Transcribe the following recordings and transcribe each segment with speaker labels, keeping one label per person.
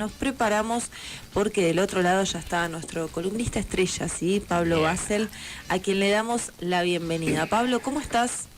Speaker 1: Nos preparamos porque del otro lado ya está nuestro columnista estrella, ¿sí? Pablo Basel, a quien le damos la bienvenida. Pablo, ¿cómo estás?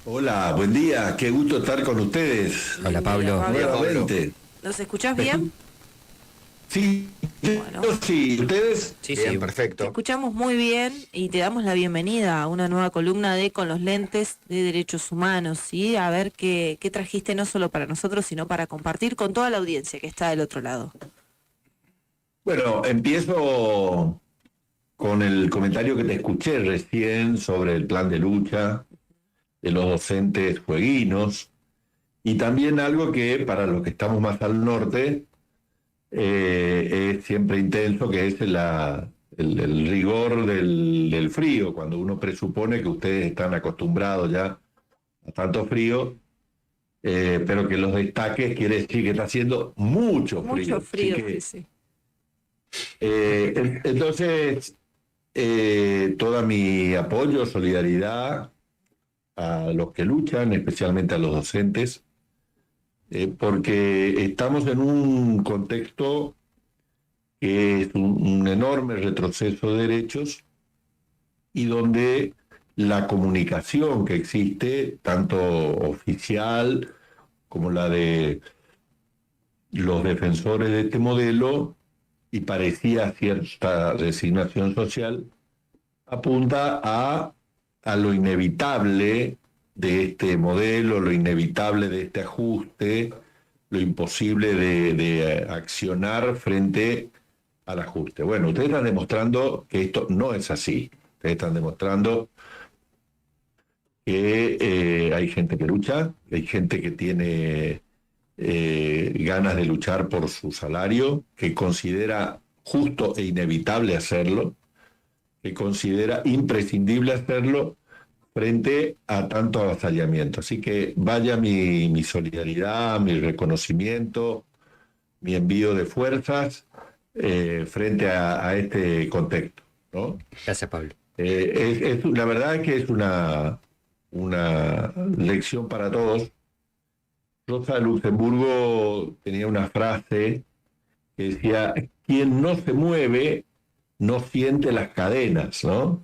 Speaker 2: Hola, buen día, qué gusto estar con ustedes
Speaker 1: Hola, Pablo.
Speaker 2: nuevamente.
Speaker 1: ¿Nos escuchás
Speaker 2: ¿Me
Speaker 1: bien?
Speaker 2: escu- Sí,
Speaker 1: Bueno,
Speaker 2: yo sí, ¿ustedes?
Speaker 3: Sí,
Speaker 4: Bien,
Speaker 3: sí.
Speaker 1: te
Speaker 4: perfecto.
Speaker 1: escuchamos muy bien y te damos la bienvenida a una nueva columna de Con los lentes de derechos humanos, ¿sí? A ver qué trajiste no solo para nosotros, sino para compartir con toda la audiencia que está del otro lado.
Speaker 2: Bueno, empiezo con el comentario que te escuché recién sobre el plan de lucha de los docentes fueguinos y también algo que para los que estamos más al norte es siempre intenso, que es el rigor del frío, cuando uno presupone que ustedes están acostumbrados ya a tanto frío. Pero que los destaques quiere decir que está haciendo mucho
Speaker 1: Mucho
Speaker 2: frío. Así
Speaker 1: frío, sí,
Speaker 2: que,
Speaker 1: sí.
Speaker 2: entonces, todo mi apoyo, solidaridad a los que luchan, especialmente a los docentes, porque estamos en un contexto que es un enorme retroceso de derechos y donde la comunicación que existe, tanto oficial como la de los defensores de este modelo, y parecía cierta resignación social, apunta a lo inevitable de este modelo, lo inevitable de este ajuste, lo imposible de accionar frente al ajuste. Bueno, ustedes están demostrando que esto no es así. Ustedes están demostrando que hay gente que lucha, que hay gente que tiene ganas de luchar por su salario, que considera justo e inevitable hacerlo, que considera imprescindible hacerlo frente a tanto avasallamiento. Así que vaya mi solidaridad, mi reconocimiento, mi envío de fuerzas frente a este contexto, ¿no?
Speaker 3: Gracias, Pablo.
Speaker 2: La verdad es que es una lección para todos. Rosa Luxemburgo tenía una frase que decía: quien no se mueve no siente las cadenas, ¿no?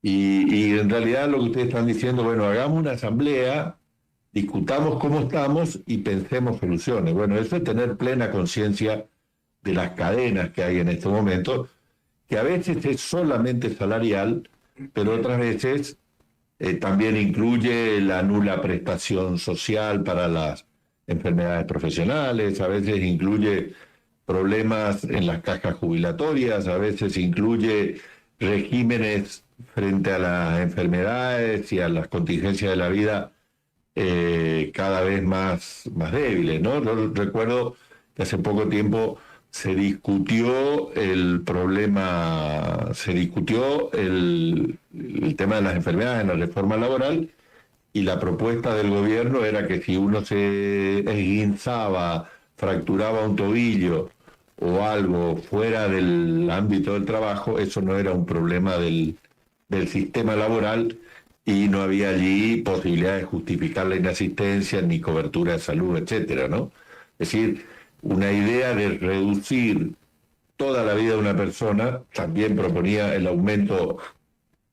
Speaker 2: Y en realidad lo que ustedes están diciendo, bueno, hagamos una asamblea, discutamos cómo estamos y pensemos soluciones. Bueno, eso es tener plena conciencia de las cadenas que hay en este momento, que a veces es solamente salarial, pero otras veces también incluye la nula prestación social para las enfermedades profesionales, a veces incluye problemas en las cajas jubilatorias, a veces incluye regímenes frente a las enfermedades y a las contingencias de la vida cada vez más débiles, ¿no? Yo recuerdo que hace poco tiempo se discutió el tema de las enfermedades en la reforma laboral, y la propuesta del gobierno era que si uno se esguinzaba, fracturaba un tobillo o algo fuera del ámbito del trabajo, eso no era un problema del sistema laboral y no había allí posibilidad de justificar la inasistencia ni cobertura de salud, etcétera, ¿no? Es decir, una idea de reducir toda la vida de una persona. También proponía el aumento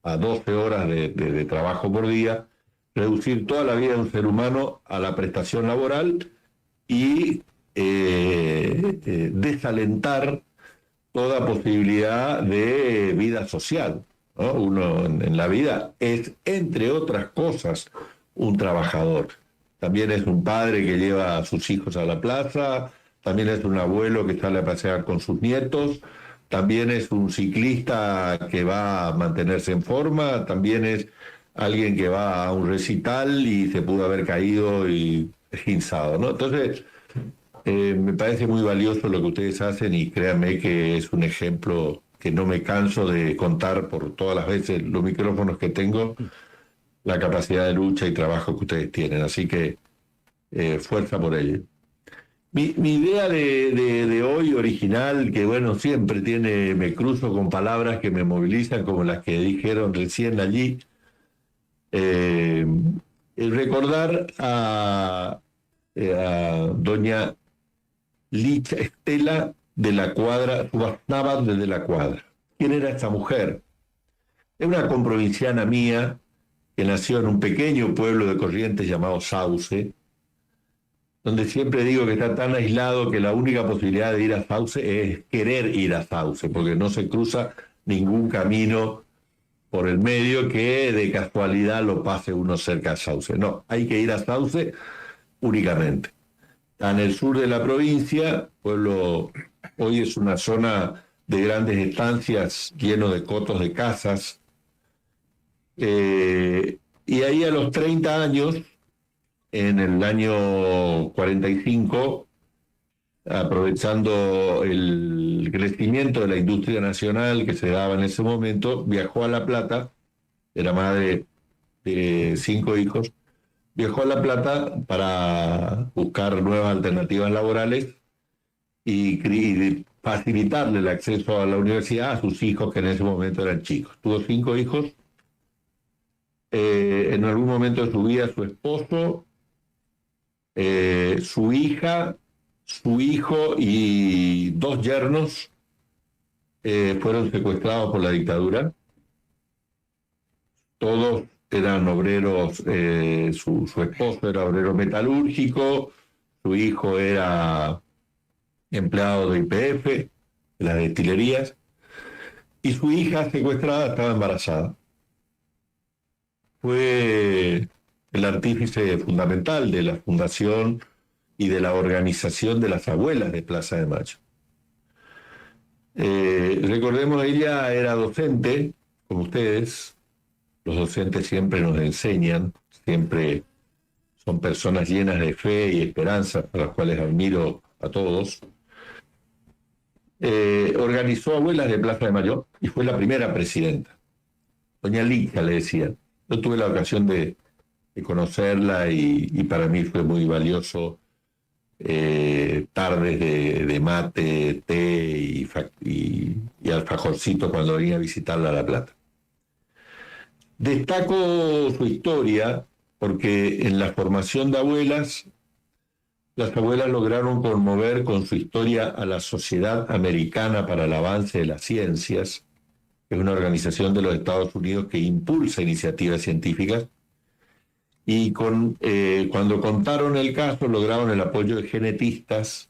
Speaker 2: a 12 horas de trabajo por día, reducir toda la vida de un ser humano a la prestación laboral y desalentar toda posibilidad de vida social, ¿no? Uno en la vida es, entre otras cosas, un trabajador. También es un padre que lleva a sus hijos a la plaza, también es un abuelo que sale a pasear con sus nietos, también es un ciclista que va a mantenerse en forma, también es alguien que va a un recital y se pudo haber caído y esguinzado, ¿no? Entonces, me parece muy valioso lo que ustedes hacen y créanme que es un ejemplo que no me canso de contar por todas las veces los micrófonos que tengo, la capacidad de lucha y trabajo que ustedes tienen. Así que fuerza por ello. Mi idea de hoy original, que bueno, siempre me cruzo con palabras que me movilizan, como las que dijeron recién allí, eh, recordar a doña Licha Estela de la Cuadra, Subasnávar de la Cuadra. ¿Quién era esta mujer? Es una comprovinciana mía que nació en un pequeño pueblo de Corrientes llamado Sauce, donde siempre digo que está tan aislado que la única posibilidad de ir a Sauce es querer ir a Sauce, porque no se cruza ningún camino por el medio que de casualidad lo pase uno cerca de Sauce. No, hay que ir a Sauce únicamente. Está en el sur de la provincia, pueblo hoy es una zona de grandes estancias lleno de cotos de casas. Y ahí a los 30 años, en el año 45, aprovechando el crecimiento de la industria nacional que se daba en ese momento, viajó a La Plata, era madre de 5 hijos, viajó a La Plata para buscar nuevas alternativas laborales y facilitarle el acceso a la universidad a sus hijos, que en ese momento eran chicos. Tuvo 5 hijos. En algún momento de su vida, su esposo, su hija, su hijo y 2 yernos fueron secuestrados por la dictadura. Todos eran obreros, su esposo era obrero metalúrgico, su hijo era empleado de YPF, de las destilerías, y su hija secuestrada estaba embarazada. Fue el artífice fundamental de la fundación y de la organización de las abuelas de Plaza de Mayo. Recordemos, ella era docente, como ustedes. Los docentes siempre nos enseñan, siempre son personas llenas de fe y esperanza, a las cuales admiro a todos. Organizó Abuelas de Plaza de Mayo y fue la primera presidenta. Doña Licha le decían. Yo tuve la ocasión de conocerla y para mí fue muy valioso. Tardes de mate, té y alfajorcito cuando venía a visitarla a La Plata. Destaco su historia porque en la formación de abuelas, las abuelas lograron conmover con su historia a la Sociedad Americana para el Avance de las Ciencias, que es una organización de los Estados Unidos que impulsa iniciativas científicas, y cuando contaron el caso lograron el apoyo de genetistas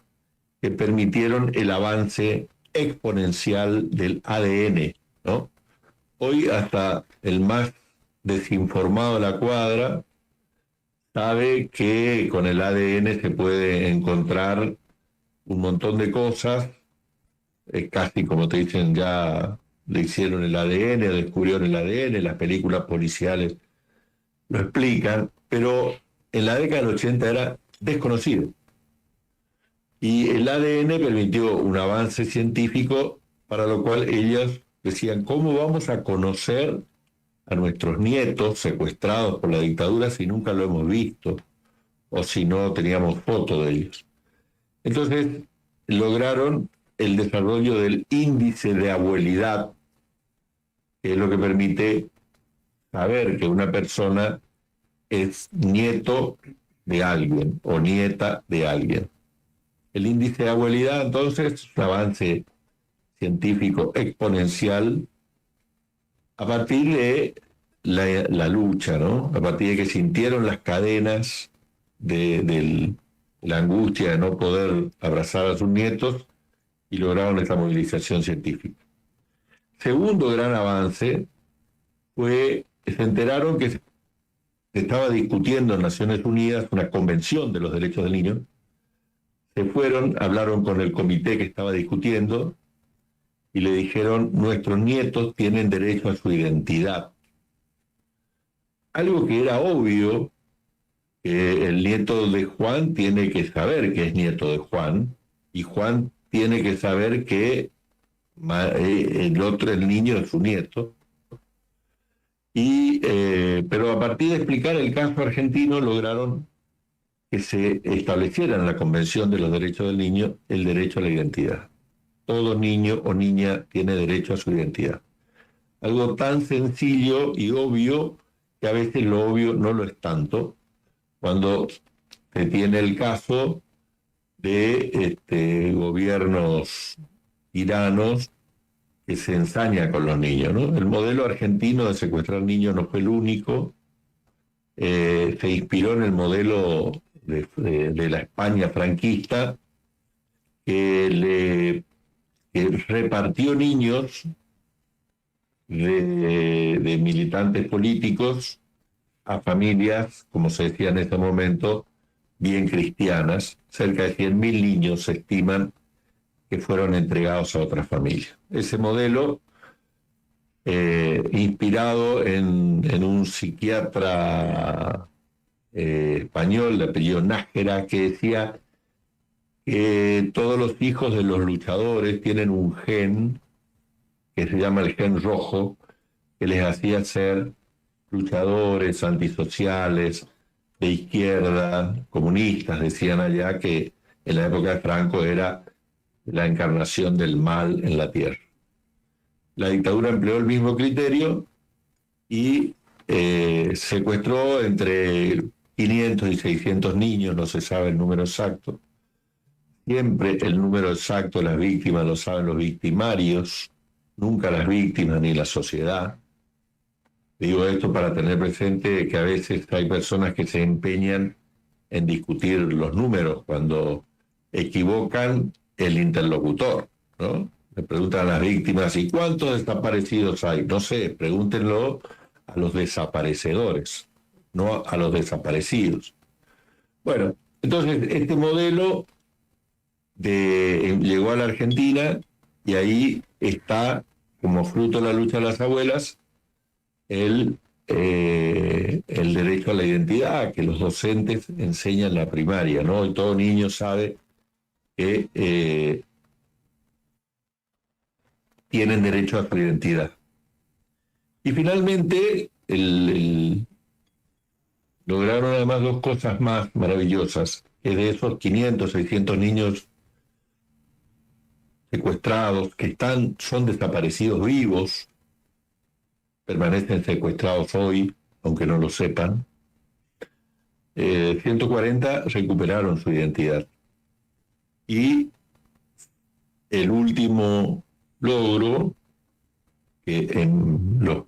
Speaker 2: que permitieron el avance exponencial del ADN, ¿no? Hoy hasta el más desinformado de la cuadra sabe que con el ADN se puede encontrar un montón de cosas, casi como te dicen, ya le hicieron el ADN, descubrieron el ADN, las películas policiales lo explican, pero en la década del 80 era desconocido. Y el ADN permitió un avance científico para lo cual ellos decían, ¿cómo vamos a conocer a nuestros nietos secuestrados por la dictadura si nunca lo hemos visto o si no teníamos foto de ellos? Entonces lograron el desarrollo del índice de abuelidad, que es lo que permite saber que una persona es nieto de alguien o nieta de alguien. El índice de abuelidad, entonces, es un avance científico exponencial a partir de la lucha, ¿no? A partir de que sintieron las cadenas de la angustia de no poder abrazar a sus nietos y lograron esta movilización científica. Segundo gran avance fue que se enteraron que se estaba discutiendo en Naciones Unidas una convención de los derechos del niño. Se fueron, hablaron con el comité que estaba discutiendo y le dijeron, nuestros nietos tienen derecho a su identidad. Algo que era obvio, que el nieto de Juan tiene que saber que es nieto de Juan, y Juan tiene que saber que el niño es su nieto. Pero a partir de explicar el caso argentino lograron que se estableciera en la Convención de los Derechos del Niño el derecho a la identidad. Todo niño o niña tiene derecho a su identidad. Algo tan sencillo y obvio que a veces lo obvio no lo es tanto. Cuando se tiene el caso de gobiernos tiranos que se ensaña con los niños, ¿no? El modelo argentino de secuestrar niños no fue el único. Se inspiró en el modelo de la España franquista, que repartió niños de militantes políticos a familias, como se decía en ese momento, bien cristianas. Cerca de 100.000 niños se estiman que fueron entregados a otras familias. Ese modelo, inspirado en un psiquiatra español de apellido Nájera, que decía que todos los hijos de los luchadores tienen un gen que se llama el gen rojo, que les hacía ser luchadores antisociales, de izquierda, comunistas. Decían allá que en la época de Franco era la encarnación del mal en la tierra. La dictadura empleó el mismo criterio y secuestró entre 500 y 600 niños, no se sabe el número exacto. Siempre el número exacto de las víctimas lo saben los victimarios, nunca las víctimas ni la sociedad. Digo esto para tener presente que a veces hay personas que se empeñan en discutir los números cuando equivocan el interlocutor, ¿no? Le preguntan a las víctimas, ¿y cuántos desaparecidos hay? No sé, pregúntenlo a los desaparecedores, no a los desaparecidos. Bueno, entonces este modelo llegó a la Argentina y ahí está, como fruto de la lucha de las abuelas, el derecho a la identidad, que los docentes enseñan en la primaria, ¿no? Y todo niño sabe que tienen derecho a su identidad. Y finalmente lograron además dos cosas más maravillosas, que de esos 500, 600 niños secuestrados, que son desaparecidos vivos, permanecen secuestrados hoy, aunque no lo sepan, 140 recuperaron su identidad. Y el último logro, que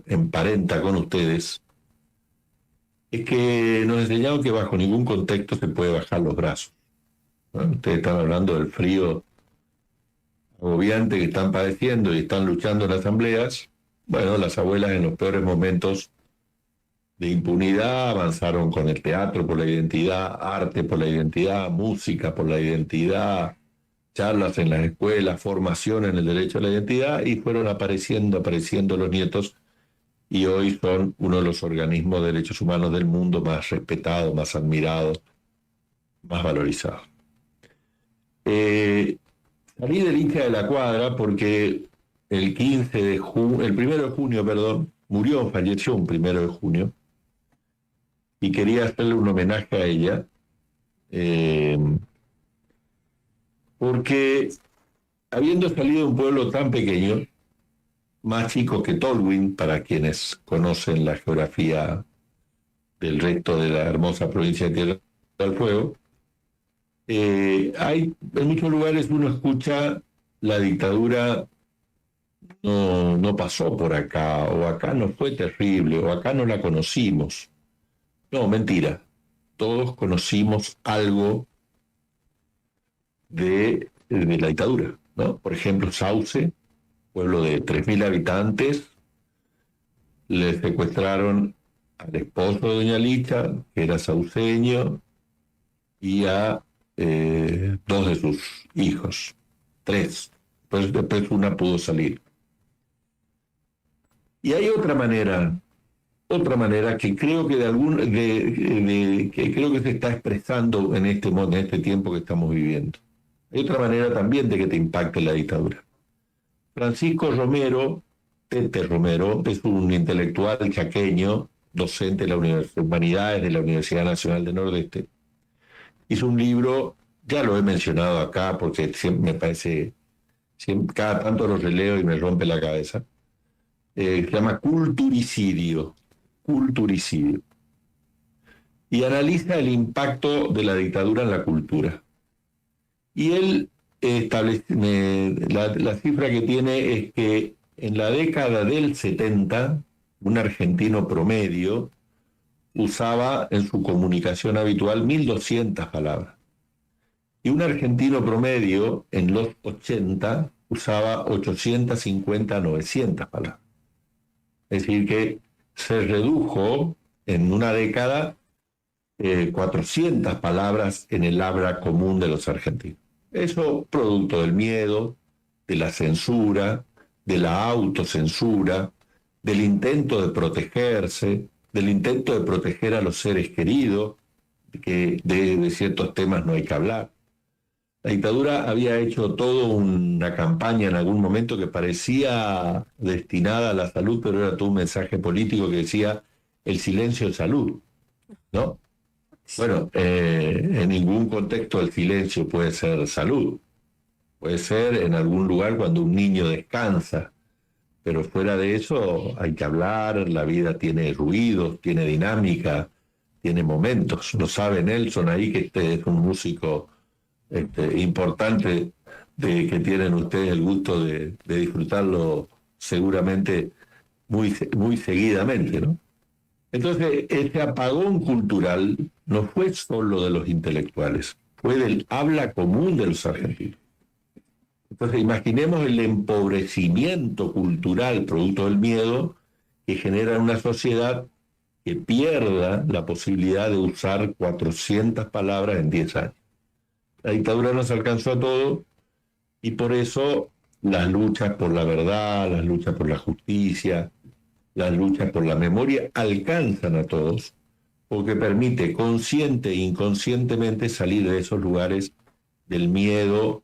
Speaker 2: emparenta con ustedes, es que nos enseñaron que bajo ningún contexto se puede bajar los brazos, ¿no? Ustedes están hablando del frío agobiante que están padeciendo y están luchando en asambleas. Bueno, las abuelas en los peores momentos de impunidad avanzaron con el teatro por la identidad, arte por la identidad, música por la identidad, charlas en las escuelas, formación en el derecho a la identidad, y fueron apareciendo los nietos, y hoy son uno de los organismos de derechos humanos del mundo más respetados, más admirados, más valorizados. Salí del hincha de la cuadra porque el 1 de junio, falleció un 1 de junio, y quería hacerle un homenaje a ella, porque habiendo salido de un pueblo tan pequeño, más chico que Tolwyn, para quienes conocen la geografía del resto de la hermosa provincia de Tierra del Fuego, en muchos lugares uno escucha la dictadura no pasó por acá, o acá no fue terrible, o acá no la conocimos. No, mentira. Todos conocimos algo de la dictadura, ¿no? Por ejemplo, Sauce, pueblo de 3.000 habitantes, le secuestraron al esposo de doña Licha, que era sauceño, y a 2 de sus hijos, 3. Pues después una pudo salir. Y hay otra manera que creo que que creo que se está expresando en este tiempo que estamos viviendo. Hay otra manera también de que te impacte la dictadura. Francisco Romero, Tete Romero, es un intelectual chaqueño, docente de la Humanidades de la Universidad Nacional del Nordeste. Hizo un libro, ya lo he mencionado acá porque siempre me parece, cada tanto lo releo y me rompe la cabeza. Se llama Culturicidio. Y analiza el impacto de la dictadura en la cultura. Y él la cifra que tiene es que en la década del 70, un argentino promedio usaba en su comunicación habitual 1.200 palabras. Y un argentino promedio en los 80 usaba 850 a 900 palabras. Es decir, que se redujo en una década 400 palabras en el habla común de los argentinos. Eso producto del miedo, de la censura, de la autocensura, del intento de protegerse, del intento de proteger a los seres queridos, que de ciertos temas no hay que hablar. La dictadura había hecho toda una campaña en algún momento que parecía destinada a la salud, pero era todo un mensaje político que decía el silencio es salud, ¿no? Bueno, en ningún contexto el silencio puede ser salud. Puede ser en algún lugar cuando un niño descansa, pero fuera de eso hay que hablar, la vida tiene ruidos, tiene dinámica, tiene momentos. Lo sabe Nelson ahí, que este es un músico importante, que tienen ustedes el gusto de disfrutarlo seguramente muy seguidamente, ¿no? Entonces, este apagón cultural no fue solo de los intelectuales, fue del habla común de los argentinos. Entonces, imaginemos el empobrecimiento cultural producto del miedo que genera una sociedad que pierda la posibilidad de usar 400 palabras en 10 años. La dictadura nos alcanzó a todos y por eso las luchas por la verdad, las luchas por la justicia, las luchas por la memoria alcanzan a todos, porque permite consciente e inconscientemente salir de esos lugares del miedo,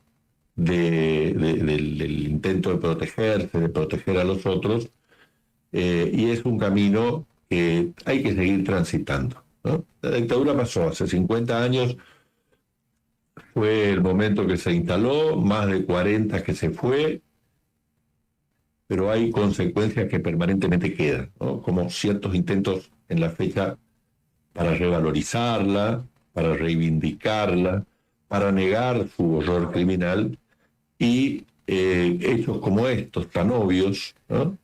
Speaker 2: del intento de protegerse, de proteger a los otros, y es un camino que hay que seguir transitando, ¿no? La dictadura pasó hace 50 años, fue el momento que se instaló, más de 40 que se fue, pero hay consecuencias que permanentemente quedan, ¿no? Como ciertos intentos en la fecha para revalorizarla, para reivindicarla, para negar su horror criminal, y hechos como estos, tan obvios, ¿no?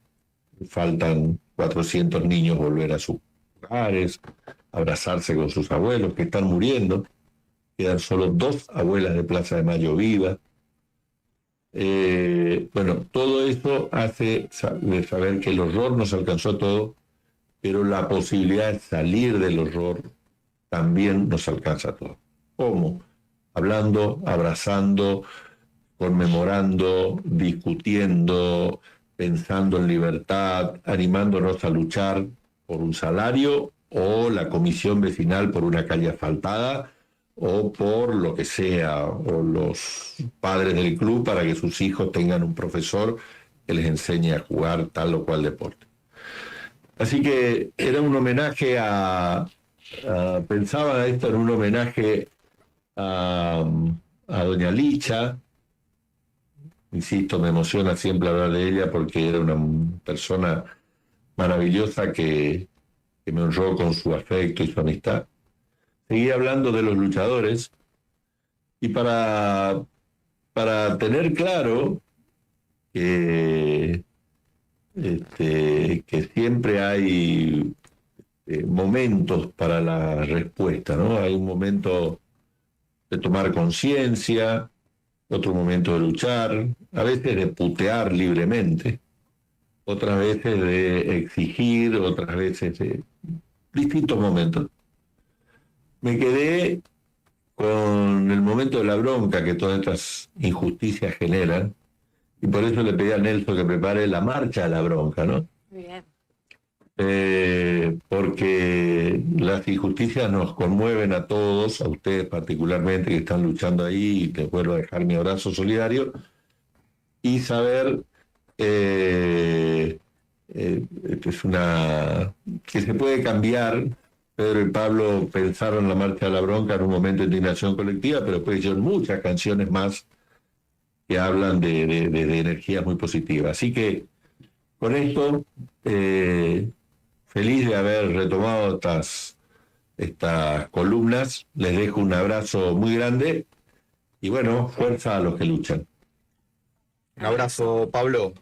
Speaker 2: Faltan 400 niños volver a sus hogares, abrazarse con sus abuelos que están muriendo, quedan solo 2 abuelas de Plaza de Mayo vivas. Bueno, todo eso hace saber que el horror nos alcanzó a todos, pero la posibilidad de salir del horror también nos alcanza a todos. ¿Cómo? Hablando, abrazando, conmemorando, discutiendo, pensando en libertad, animándonos a luchar por un salario o la comisión vecinal por una calle asfaltada, o por lo que sea, o los padres del club para que sus hijos tengan un profesor que les enseñe a jugar tal o cual deporte. Así que era un homenaje pensaba esto en un homenaje a doña Licha. Insisto, me emociona siempre hablar de ella porque era una persona maravillosa que me honró con su afecto y su amistad. Seguí hablando de los luchadores y para tener claro que siempre hay momentos para la respuesta, ¿no? Hay un momento de tomar conciencia, otro momento de luchar, a veces de putear libremente, otras veces de exigir, otras veces de distintos momentos. Me quedé con el momento de la bronca que todas estas injusticias generan, y por eso le pedí a Nelson que prepare la marcha a la bronca, ¿no?
Speaker 1: Muy bien.
Speaker 2: Porque las injusticias nos conmueven a todos, a ustedes particularmente que están luchando ahí, y les vuelvo a dejar mi abrazo solidario, y saber que se puede cambiar. Pedro y Pablo pensaron la marcha a la bronca en un momento de indignación colectiva, pero después hicieron muchas canciones más que hablan de energías muy positivas. Así que con esto, feliz de haber retomado estas columnas, les dejo un abrazo muy grande Y bueno, fuerza a los que luchan.
Speaker 3: Un abrazo, Pablo.